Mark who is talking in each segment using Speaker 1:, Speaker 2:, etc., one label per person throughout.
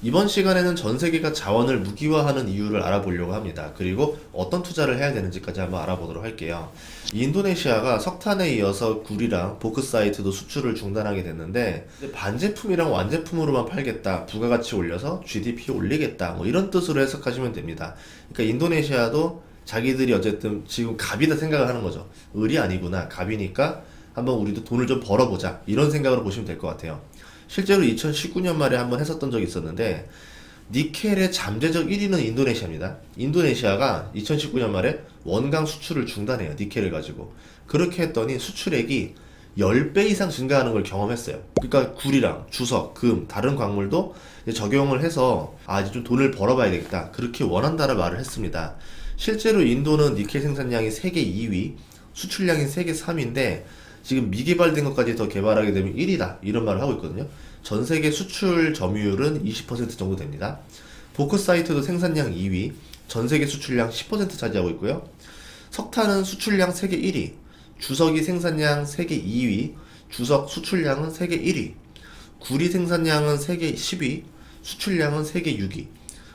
Speaker 1: 이번 시간에는 전 세계가 자원을 무기화하는 이유를 알아보려고 합니다. 그리고 어떤 투자를 해야 되는지까지 한번 알아보도록 할게요. 인도네시아가 석탄에 이어서 굴이랑 보크사이트도 수출을 중단하게 됐는데 이제 반제품이랑 완제품으로만 팔겠다, 부가가치 올려서 GDP 올리겠다, 뭐 이런 뜻으로 해석하시면 됩니다. 그러니까 인도네시아도 자기들이 어쨌든 지금 갑이다 생각을 하는 거죠. 을이 아니구나, 갑이니까 한번 우리도 돈을 좀 벌어보자, 이런 생각으로 보시면 될 것 같아요. 실제로 2019년 말에 한번 했었던 적이 있었는데 니켈의 잠재적 1위는 인도네시아입니다. 인도네시아가 2019년 말에 원강 수출을 중단해요. 니켈을 가지고. 그렇게 했더니 수출액이 10배 이상 증가하는 걸 경험했어요. 그러니까 굴이랑 주석, 금, 다른 광물도 이제 적용을 해서 이제 좀 돈을 벌어봐야 되겠다, 그렇게 원한다는 말을 했습니다. 실제로 인도는 니켈 생산량이 세계 2위, 수출량이 세계 3위인데 지금 미개발된 것까지 더 개발하게 되면 1위다, 이런 말을 하고 있거든요. 전 세계 수출 점유율은 20% 정도 됩니다. 보크사이트도 생산량 2위, 전 세계 수출량 10% 차지하고 있고요. 석탄은 수출량 세계 1위, 주석이 생산량 세계 2위, 주석 수출량은 세계 1위, 구리 생산량은 세계 10위, 수출량은 세계 6위,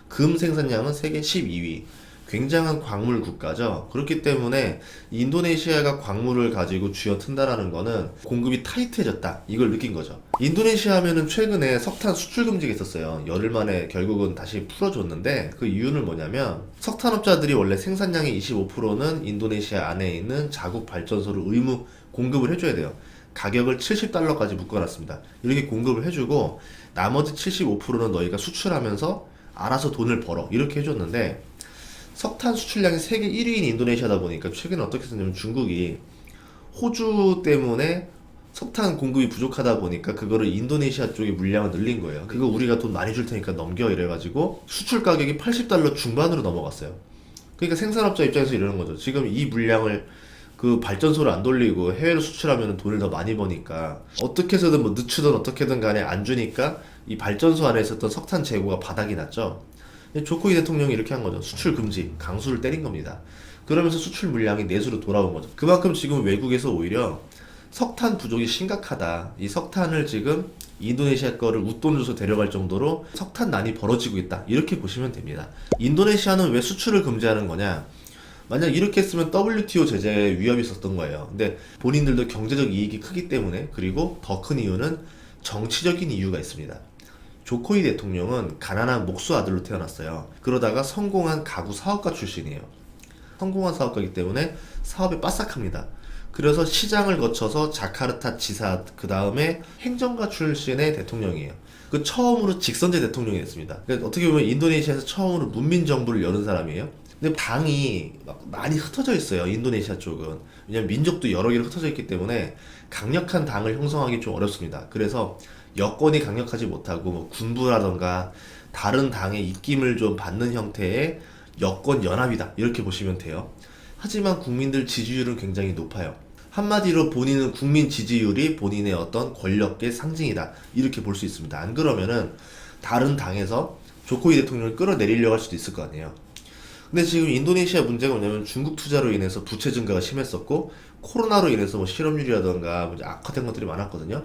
Speaker 1: 금 생산량은 세계 12위. 굉장한 광물 국가죠. 그렇기 때문에 인도네시아가 광물을 가지고 쥐어튼다라는 거는 공급이 타이트해졌다, 이걸 느낀 거죠. 인도네시아 하면은 최근에 석탄 수출 금지가 있었어요. 열흘 만에 결국은 다시 풀어줬는데 그 이유는 뭐냐면 석탄업자들이 원래 생산량의 25%는 인도네시아 안에 있는 자국 발전소를 의무 공급을 해줘야 돼요. 가격을 70달러까지 묶어놨습니다. 이렇게 공급을 해주고 나머지 75%는 너희가 수출하면서 알아서 돈을 벌어, 이렇게 해줬는데 석탄 수출량이 세계 1위인 인도네시아다 보니까 최근에 어떻게 했냐면 중국이 호주 때문에 석탄 공급이 부족하다 보니까 그거를 인도네시아 쪽에 물량을 늘린 거예요. 그거 우리가 돈 많이 줄 테니까 넘겨, 이래가지고 수출 가격이 80달러 중반으로 넘어갔어요. 그러니까 생산업자 입장에서 이러는 거죠. 지금 이 물량을 그 발전소를 안 돌리고 해외로 수출하면 돈을 더 많이 버니까 어떻게 해서든 뭐 늦추든 어떻게든 간에 안 주니까 이 발전소 안에 있었던 석탄 재고가 바닥이 났죠. 조코이 대통령이 이렇게 한 거죠. 수출 금지, 강수를 때린 겁니다. 그러면서 수출 물량이 내수로 돌아온 거죠. 그만큼 지금 외국에서 오히려 석탄 부족이 심각하다, 이 석탄을 지금 인도네시아 거를 웃돈 줘서 데려갈 정도로 석탄난이 벌어지고 있다, 이렇게 보시면 됩니다. 인도네시아는 왜 수출을 금지하는 거냐? 만약 이렇게 했으면 WTO 제재에 위협이 있었던 거예요. 근데 본인들도 경제적 이익이 크기 때문에, 그리고 더 큰 이유는 정치적인 이유가 있습니다. 조코이 대통령은 가난한 목수 아들로 태어났어요. 그러다가 성공한 가구 사업가 출신이에요. 성공한 사업가이기 때문에 사업에 빠삭합니다. 그래서 시장을 거쳐서 자카르타 지사, 그 다음에 행정가 출신의 대통령이에요. 그 처음으로 직선제 대통령이 됐습니다. 그러니까 어떻게 보면 인도네시아에서 처음으로 문민 정부를 여는 사람이에요. 근데 당이 막 많이 흩어져 있어요, 인도네시아 쪽은. 왜냐면 민족도 여러 개로 흩어져 있기 때문에 강력한 당을 형성하기 좀 어렵습니다. 그래서 여권이 강력하지 못하고 뭐 군부라던가 다른 당의 입김을 좀 받는 형태의 여권 연합이다, 이렇게 보시면 돼요. 하지만 국민들 지지율은 굉장히 높아요. 한마디로 본인은 국민 지지율이 본인의 어떤 권력의 상징이다, 이렇게 볼 수 있습니다. 안 그러면은 다른 당에서 조코이 대통령을 끌어내리려고 할 수도 있을 거 아니에요. 근데 지금 인도네시아 문제가 뭐냐면 중국 투자로 인해서 부채 증가가 심했었고 코로나로 인해서 뭐 실업률이라던가 뭐 악화된 것들이 많았거든요.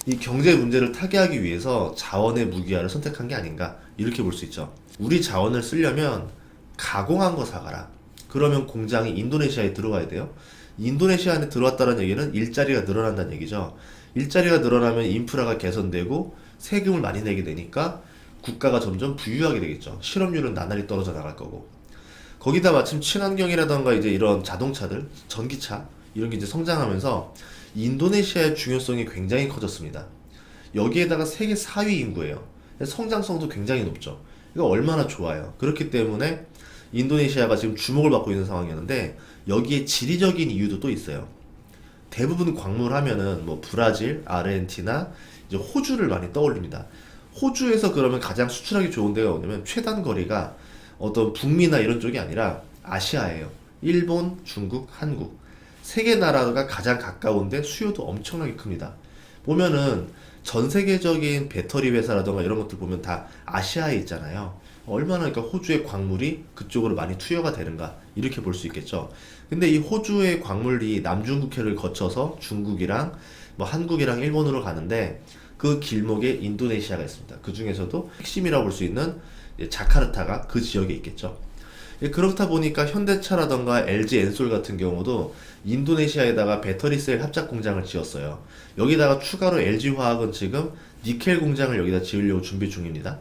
Speaker 1: 이 경제 문제를 타개하기 위해서 자원의 무기화를 선택한 게 아닌가, 이렇게 볼 수 있죠. 우리 자원을 쓰려면 가공한 거 사가라. 그러면 공장이 인도네시아에 들어와야 돼요. 인도네시아 안에 들어왔다는 얘기는 일자리가 늘어난다는 얘기죠. 일자리가 늘어나면 인프라가 개선되고 세금을 많이 내게 되니까 국가가 점점 부유하게 되겠죠. 실업률은 나날이 떨어져 나갈 거고. 거기다 마침 친환경이라던가 이제 이런 자동차들, 전기차, 이런 게 이제 성장하면서 인도네시아의 중요성이 굉장히 커졌습니다. 여기에다가 세계 4위 인구예요. 성장성도 굉장히 높죠. 이거 얼마나 좋아요. 그렇기 때문에 인도네시아가 지금 주목을 받고 있는 상황이었는데 여기에 지리적인 이유도 또 있어요. 대부분 광물 하면은 뭐 브라질, 아르헨티나, 이제 호주를 많이 떠올립니다. 호주에서 그러면 가장 수출하기 좋은 데가 뭐냐면 최단 거리가 어떤 북미나 이런 쪽이 아니라 아시아예요. 일본, 중국, 한국. 세 개 나라가 가장 가까운데 수요도 엄청나게 큽니다. 보면은 전 세계적인 배터리 회사라던가 이런 것들 보면 다 아시아에 있잖아요. 얼마나 그러니까 호주의 광물이 그쪽으로 많이 투여가 되는가, 이렇게 볼 수 있겠죠. 근데 이 호주의 광물이 남중국해를 거쳐서 중국이랑 뭐 한국이랑 일본으로 가는데 그 길목에 인도네시아가 있습니다. 그 중에서도 핵심이라고 볼 수 있는 자카르타가 그 지역에 있겠죠. 그렇다 보니까 현대차라던가 LG 엔솔 같은 경우도 인도네시아에다가 배터리셀 합작 공장을 지었어요. 여기다가 추가로 LG화학은 지금 니켈 공장을 여기다 지으려고 준비 중입니다.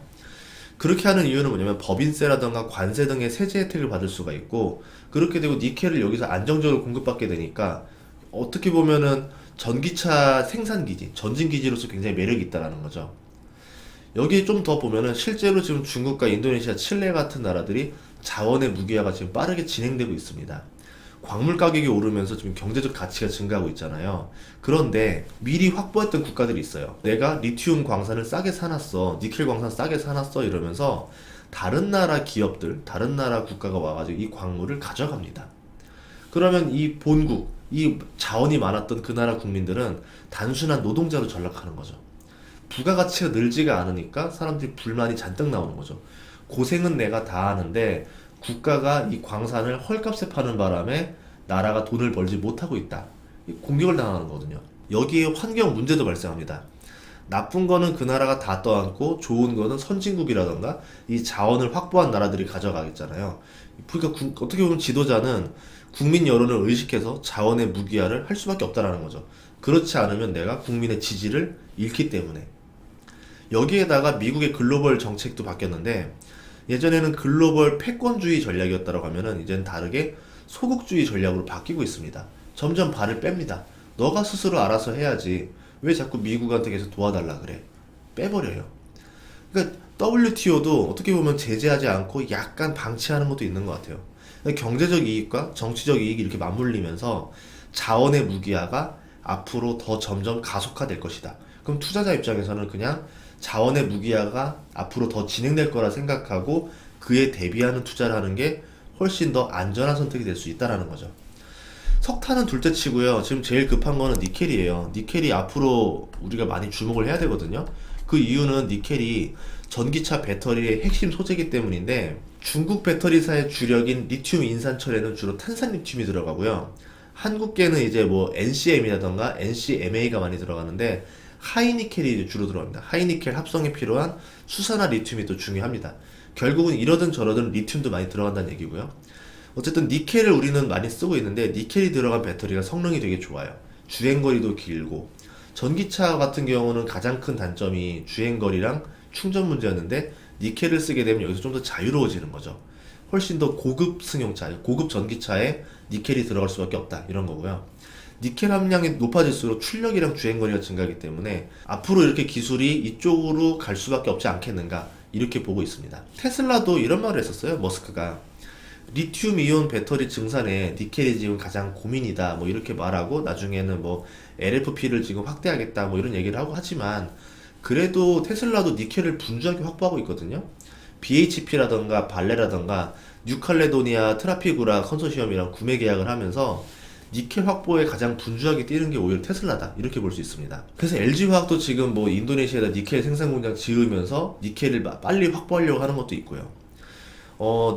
Speaker 1: 그렇게 하는 이유는 뭐냐면 법인세라던가 관세 등의 세제 혜택을 받을 수가 있고, 그렇게 되고 니켈을 여기서 안정적으로 공급받게 되니까 어떻게 보면은 전기차 생산기지, 전진기지로서 굉장히 매력이 있다라는 거죠. 여기에 좀 더 보면은 실제로 지금 중국과 인도네시아, 칠레 같은 나라들이 자원의 무기화가 지금 빠르게 진행되고 있습니다. 광물 가격이 오르면서 지금 경제적 가치가 증가하고 있잖아요. 그런데 미리 확보했던 국가들이 있어요. 내가 리튬 광산을 싸게 사놨어, 니켈 광산 싸게 사놨어 이러면서 다른 나라 기업들, 다른 나라 국가가 와가지고 이 광물을 가져갑니다. 그러면 이 본국, 이 자원이 많았던 그 나라 국민들은 단순한 노동자로 전락하는 거죠. 부가가치가 늘지가 않으니까 사람들이 불만이 잔뜩 나오는 거죠. 고생은 내가 다 하는데 국가가 이 광산을 헐값에 파는 바람에 나라가 돈을 벌지 못하고 있다. 공격을 당하는 거거든요. 여기에 환경 문제도 발생합니다. 나쁜 거는 그 나라가 다 떠안고 좋은 거는 선진국이라던가 이 자원을 확보한 나라들이 가져가겠잖아요. 그러니까 어떻게 보면 지도자는 국민 여론을 의식해서 자원의 무기화를 할 수밖에 없다라는 거죠. 그렇지 않으면 내가 국민의 지지를 잃기 때문에. 여기에다가 미국의 글로벌 정책도 바뀌었는데, 예전에는 글로벌 패권주의 전략이었다고 하면은 이제는 다르게 소국주의 전략으로 바뀌고 있습니다. 점점 발을 뺍니다. 너가 스스로 알아서 해야지. 왜 자꾸 미국한테 계속 도와달라 그래? 빼버려요. 그러니까 WTO도 어떻게 보면 제재하지 않고 약간 방치하는 것도 있는 것 같아요. 그러니까 경제적 이익과 정치적 이익이 이렇게 맞물리면서 자원의 무기화가 앞으로 더 점점 가속화될 것이다. 그럼 투자자 입장에서는 그냥 자원의 무기화가 앞으로 더 진행될 거라 생각하고 그에 대비하는 투자를 하는 게 훨씬 더 안전한 선택이 될 수 있다라는 거죠. 석탄은 둘째 치고요. 지금 제일 급한 거는 니켈이에요. 니켈이 앞으로 우리가 많이 주목을 해야 되거든요. 그 이유는 니켈이 전기차 배터리의 핵심 소재이기 때문인데, 중국 배터리사의 주력인 리튬 인산철에는 주로 탄산 리튬이 들어가고요. 한국계는 이제 뭐 NCM이라던가 NCMA가 많이 들어가는데 하이니켈이 주로 들어갑니다. 하이니켈 합성에 필요한 수산화 리튬이 또 중요합니다. 결국은 이러든 저러든 리튬도 많이 들어간다는 얘기고요. 어쨌든 니켈을 우리는 많이 쓰고 있는데 니켈이 들어간 배터리가 성능이 되게 좋아요. 주행거리도 길고. 전기차 같은 경우는 가장 큰 단점이 주행거리랑 충전 문제였는데, 니켈을 쓰게 되면 여기서 좀 더 자유로워지는 거죠. 훨씬 더 고급 승용차, 고급 전기차에 니켈이 들어갈 수밖에 없다, 이런 거고요. 니켈 함량이 높아질수록 출력이랑 주행거리가 증가하기 때문에 앞으로 이렇게 기술이 이쪽으로 갈 수밖에 없지 않겠는가, 이렇게 보고 있습니다. 테슬라도 이런 말을 했었어요. 머스크가 리튬 이온 배터리 증산에 니켈이 지금 가장 고민이다, 뭐 이렇게 말하고 나중에는 뭐 LFP를 지금 확대하겠다, 뭐 이런 얘기를 하고 하지만, 그래도 테슬라도 니켈을 분주하게 확보하고 있거든요. BHP라던가 발레라던가 뉴칼레도니아 트라피구라 컨소시엄이랑 구매 계약을 하면서 니켈 확보에 가장 분주하게 뛰는 게 오히려 테슬라다, 이렇게 볼 수 있습니다. 그래서 LG화학도 지금 뭐 인도네시아에다 니켈 생산 공장 지으면서 니켈을 빨리 확보하려고 하는 것도 있고요.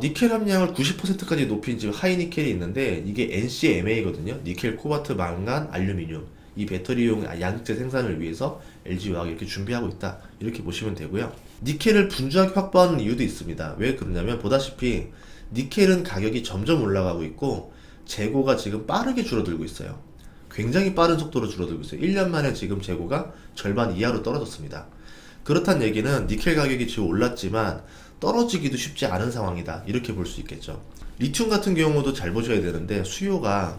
Speaker 1: 니켈 함량을 90%까지 높인 지금 하이니켈이 있는데, 이게 NCMA거든요. 니켈, 코발트, 망간, 알루미늄. 이 배터리용 양극재 생산을 위해서 LG화학이 이렇게 준비하고 있다, 이렇게 보시면 되고요. 니켈을 분주하게 확보하는 이유도 있습니다. 왜 그러냐면, 보다시피 니켈은 가격이 점점 올라가고 있고 재고가 지금 빠르게 줄어들고 있어요. 굉장히 빠른 속도로 줄어들고 있어요. 1년 만에 지금 재고가 절반 이하로 떨어졌습니다. 그렇다는 얘기는 니켈 가격이 지금 올랐지만 떨어지기도 쉽지 않은 상황이다, 이렇게 볼 수 있겠죠. 리튬 같은 경우도 잘 보셔야 되는데, 수요가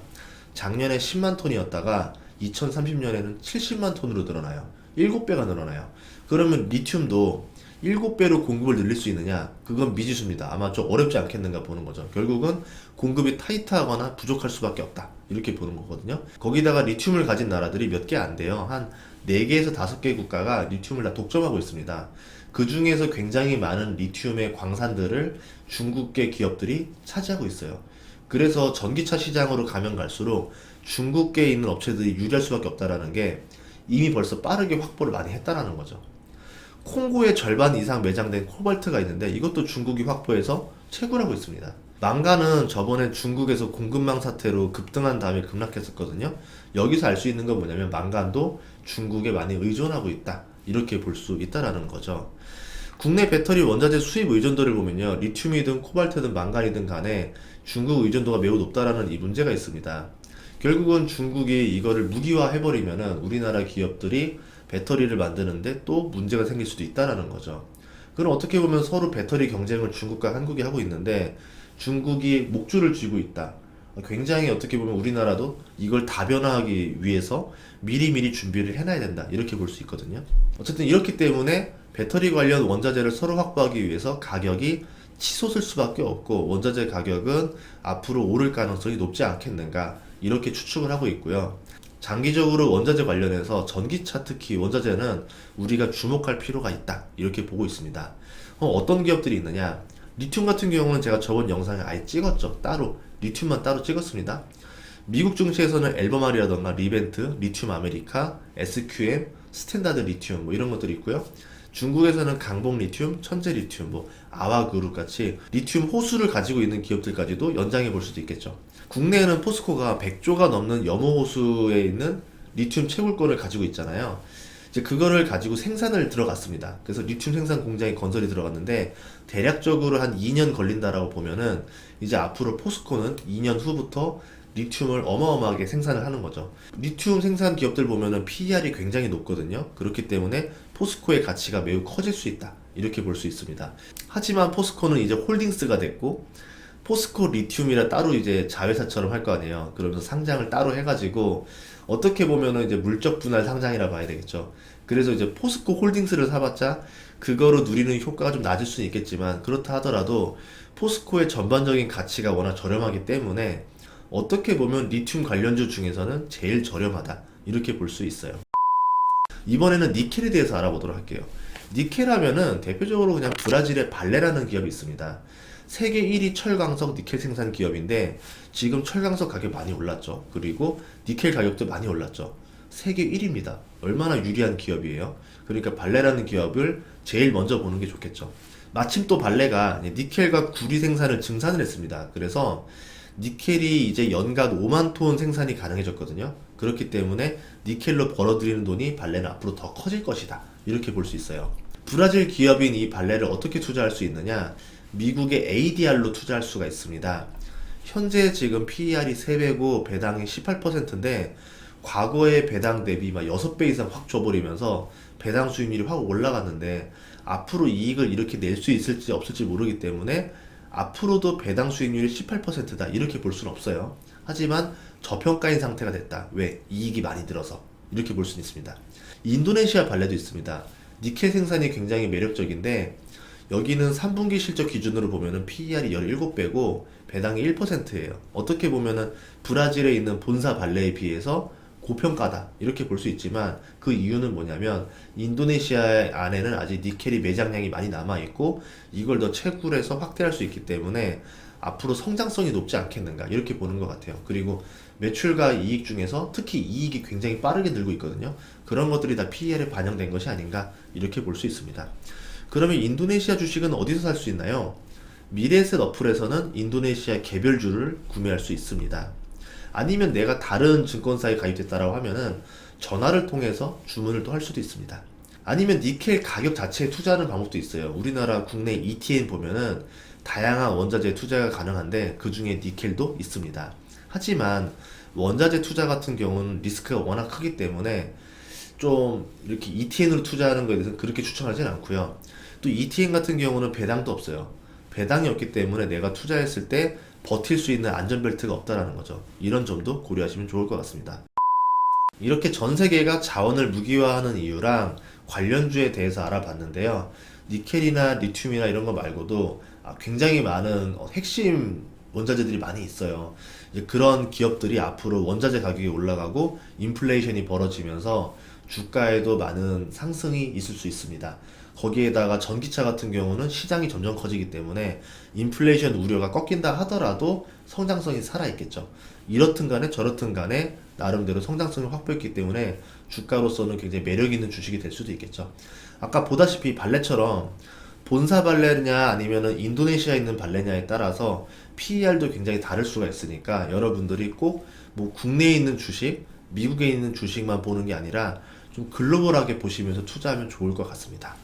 Speaker 1: 작년에 10만 톤이었다가 2030년에는 70만 톤으로 늘어나요. 7배가 늘어나요. 그러면 리튬도 7배로 공급을 늘릴 수 있느냐? 그건 미지수입니다. 아마 좀 어렵지 않겠는가 보는 거죠. 결국은 공급이 타이트하거나 부족할 수밖에 없다, 이렇게 보는 거거든요. 거기다가 리튬을 가진 나라들이 몇 개 안 돼요. 한 4개에서 5개 국가가 리튬을 다 독점하고 있습니다. 그 중에서 굉장히 많은 리튬의 광산들을 중국계 기업들이 차지하고 있어요. 그래서 전기차 시장으로 가면 갈수록 중국계에 있는 업체들이 유리할 수밖에 없다라는 게 이미 벌써 빠르게 확보를 많이 했다라는 거죠. 콩고의 절반 이상 매장된 코발트가 있는데, 이것도 중국이 확보해서 채굴하고 있습니다. 망간은 저번에 중국에서 공급망 사태로 급등한 다음에 급락했었거든요. 여기서 알 수 있는 건 뭐냐면, 망간도 중국에 많이 의존하고 있다, 이렇게 볼 수 있다라는 거죠. 국내 배터리 원자재 수입 의존도를 보면요, 리튬이든 코발트든 망간이든 간에 중국 의존도가 매우 높다라는 이 문제가 있습니다. 결국은 중국이 이거를 무기화 해버리면은 우리나라 기업들이 배터리를 만드는데 또 문제가 생길 수도 있다라는 거죠. 그럼 어떻게 보면 서로 배터리 경쟁을 중국과 한국이 하고 있는데 중국이 목줄을 쥐고 있다. 굉장히 어떻게 보면 우리나라도 이걸 다변화하기 위해서 미리미리 준비를 해놔야 된다. 이렇게 볼 수 있거든요. 어쨌든 이렇기 때문에 배터리 관련 원자재를 서로 확보하기 위해서 가격이 치솟을 수밖에 없고 원자재 가격은 앞으로 오를 가능성이 높지 않겠는가 이렇게 추측을 하고 있고요. 장기적으로 원자재 관련해서 전기차 특히 원자재는 우리가 주목할 필요가 있다 이렇게 보고 있습니다. 어떤 기업들이 있느냐, 리튬 같은 경우는 제가 저번 영상에 아예 찍었죠. 따로 리튬만 따로 찍었습니다. 미국 증시에서는 앨범알이라던가 리벤트, 리튬 아메리카, SQM, 스탠다드 리튬 뭐 이런 것들이 있고요. 중국에서는 강복 리튬, 천재 리튬, 뭐 아와그룹 같이 리튬 호수를 가지고 있는 기업들까지도 연장해 볼 수도 있겠죠. 국내에는 포스코가 100조가 넘는 염호 호수에 있는 리튬 채굴권을 가지고 있잖아요. 이제 그거를 가지고 생산을 들어갔습니다. 그래서 리튬 생산 공장이 건설이 들어갔는데 대략적으로 한 2년 걸린다라고 보면은 이제 앞으로 포스코는 2년 후부터 리튬을 어마어마하게 생산을 하는 거죠. 리튬 생산 기업들 보면은 PER이 굉장히 높거든요. 그렇기 때문에 포스코의 가치가 매우 커질 수 있다. 이렇게 볼 수 있습니다. 하지만 포스코는 이제 홀딩스가 됐고 포스코 리튬이라 따로 이제 자회사처럼 할 거 아니에요. 그러면서 상장을 따로 해가지고 어떻게 보면은 이제 물적 분할 상장이라 봐야 되겠죠. 그래서 이제 포스코 홀딩스를 사봤자 그거로 누리는 효과가 좀 낮을 수는 있겠지만 그렇다 하더라도 포스코의 전반적인 가치가 워낙 저렴하기 때문에 어떻게 보면 리튬 관련주 중에서는 제일 저렴하다 이렇게 볼 수 있어요. 이번에는 니켈에 대해서 알아보도록 할게요. 니켈 하면은 대표적으로 그냥 브라질의 발레라는 기업이 있습니다. 세계 1위 철광석 니켈 생산 기업인데 지금 철광석 가격 많이 올랐죠. 그리고 니켈 가격도 많이 올랐죠. 세계 1위입니다. 얼마나 유리한 기업이에요. 그러니까 발레라는 기업을 제일 먼저 보는 게 좋겠죠. 마침 또 발레가 니켈과 구리 생산을 증산을 했습니다. 그래서 니켈이 이제 연간 5만 톤 생산이 가능해졌거든요. 그렇기 때문에 니켈로 벌어들이는 돈이 발레는 앞으로 더 커질 것이다. 이렇게 볼 수 있어요. 브라질 기업인 이 발레를 어떻게 투자할 수 있느냐? 미국의 ADR로 투자할 수가 있습니다. 현재 지금 PER이 3배고 배당이 18%인데 과거의 배당 대비 막 6배 이상 확 줘버리면서 배당 수익률이 확 올라갔는데 앞으로 이익을 이렇게 낼 수 있을지 없을지 모르기 때문에 앞으로도 배당 수익률이 18%다 이렇게 볼 수는 없어요. 하지만 저평가인 상태가 됐다. 왜? 이익이 많이 들어서 이렇게 볼 수는 있습니다. 인도네시아 발레도 있습니다. 니켈 생산이 굉장히 매력적인데 여기는 3분기 실적 기준으로 보면은 PER이 17배고 배당이 1%예요. 어떻게 보면은 브라질에 있는 본사 발레에 비해서 고평가다 이렇게 볼 수 있지만 그 이유는 뭐냐면 인도네시아 안에는 아직 니켈이 매장량이 많이 남아있고 이걸 더 채굴해서 확대할 수 있기 때문에 앞으로 성장성이 높지 않겠는가 이렇게 보는 것 같아요. 그리고 매출과 이익 중에서 특히 이익이 굉장히 빠르게 늘고 있거든요. 그런 것들이 다 PER에 반영된 것이 아닌가 이렇게 볼 수 있습니다. 그러면 인도네시아 주식은 어디서 살 수 있나요? 미래에셋 어플에서는 인도네시아 개별주를 구매할 수 있습니다. 아니면 내가 다른 증권사에 가입됐다라고 하면은 전화를 통해서 주문을 또 할 수도 있습니다. 아니면 니켈 가격 자체에 투자하는 방법도 있어요. 우리나라 국내 ETN 보면은 다양한 원자재 투자가 가능한데 그 중에 니켈도 있습니다. 하지만 원자재 투자 같은 경우는 리스크가 워낙 크기 때문에 좀 이렇게 ETN으로 투자하는 것에 대해서는 그렇게 추천하진 않고요. 또 ETN 같은 경우는 배당도 없어요. 배당이 없기 때문에 내가 투자했을 때 버틸 수 있는 안전벨트가 없다라는 거죠. 이런 점도 고려하시면 좋을 것 같습니다. 이렇게 전 세계가 자원을 무기화하는 이유랑 관련주에 대해서 알아봤는데요. 니켈이나 리튬이나 이런 거 말고도 굉장히 많은 핵심 원자재들이 많이 있어요. 이제 그런 기업들이 앞으로 원자재 가격이 올라가고 인플레이션이 벌어지면서 주가에도 많은 상승이 있을 수 있습니다. 거기에다가 전기차 같은 경우는 시장이 점점 커지기 때문에 인플레이션 우려가 꺾인다 하더라도 성장성이 살아있겠죠. 이렇든 간에 저렇든 간에 나름대로 성장성을 확보했기 때문에 주가로서는 굉장히 매력 있는 주식이 될 수도 있겠죠. 아까 보다시피 발레처럼 본사 발레냐 아니면은 인도네시아에 있는 발레냐에 따라서 PER도 굉장히 다를 수가 있으니까 여러분들이 꼭 뭐 국내에 있는 주식, 미국에 있는 주식만 보는 게 아니라 좀 글로벌하게 보시면서 투자하면 좋을 것 같습니다.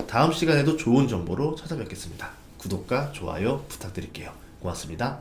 Speaker 1: 다음 시간에도 좋은 정보로 찾아뵙겠습니다. 구독과 좋아요 부탁드릴게요. 고맙습니다.